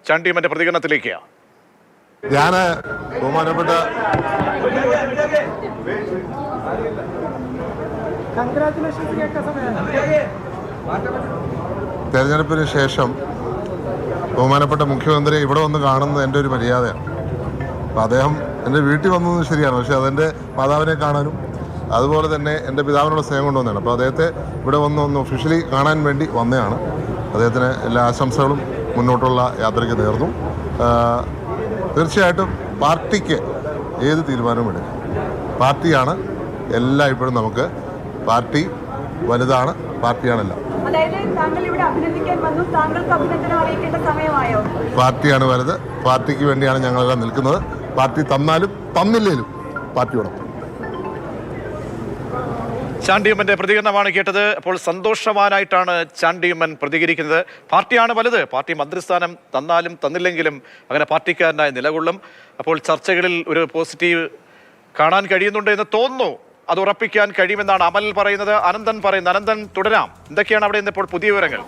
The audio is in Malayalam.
ചാണ്ടിയമ്മന്റെ പ്രതികരണത്തിലേക്ക്. ഞാൻ ബഹുമാനപ്പെട്ട തെരഞ്ഞെടുപ്പിന് ശേഷം ബഹുമാനപ്പെട്ട മുഖ്യമന്ത്രി ഇവിടെ വന്ന് കാണുന്നത് എൻ്റെ ഒരു മര്യാദയാണ്. അപ്പം അദ്ദേഹം എൻ്റെ വീട്ടിൽ വന്നത് ശരിയാണ്, പക്ഷേ അതെൻ്റെ മാതാവിനെ കാണാനും അതുപോലെ തന്നെ എൻ്റെ പിതാവിനുള്ള സ്നേഹം കൊണ്ടുവന്നതാണ്. അപ്പോൾ അദ്ദേഹത്തെ ഇവിടെ ഒന്ന് ഒഫീഷ്യലി കാണാൻ വേണ്ടി വന്നതാണ്. അദ്ദേഹത്തിന് എല്ലാ ആശംസകളും മുന്നോട്ടുള്ള യാത്രയ്ക്ക് നേർന്നു. തീർച്ചയായിട്ടും പാർട്ടിക്ക് ഏത് തീരുമാനവും എടുക്കും. പാർട്ടിയാണ് എല്ലാം. ഇപ്പോഴും നമുക്ക് പാർട്ടി വലുതാണ്, പാർട്ടിയാണെല്ലാം. പാർട്ടിയാണ് വലുത്. പാർട്ടിക്ക് വേണ്ടിയാണ് ഞങ്ങളെല്ലാം നിൽക്കുന്നത്. പാർട്ടി തന്നാലും തന്നില്ലേലും പാർട്ടിയോടൊപ്പം. ചാണ്ടിയമ്മന്റെ പ്രതികരണമാണ് കേട്ടത്. അപ്പോൾ സന്തോഷവാനായിട്ടാണ് ചാണ്ടിയമ്മൻ പ്രതികരിക്കുന്നത്. പാർട്ടിയാണ് വലുത്, പാർട്ടി മന്ത്രിസ്ഥാനം തന്നാലും തന്നില്ലെങ്കിലും അങ്ങനെ പാർട്ടിക്കാരനായി നിലകൊള്ളും. അപ്പോൾ ചർച്ചകളിൽ ഒരു പോസിറ്റീവ് കാണാൻ കഴിയുന്നുണ്ട് എന്ന് തോന്നുന്നു. അത് ഉറപ്പിക്കാൻ കഴിയുമെന്നാണ് അമൽ പറയുന്നത്. അനന്തൻ പറയുന്നത്. അനന്തൻ, തുടരാം. എന്തൊക്കെയാണ് അവിടെ നിന്ന് ഇപ്പോൾ പുതിയ വിവരങ്ങൾ?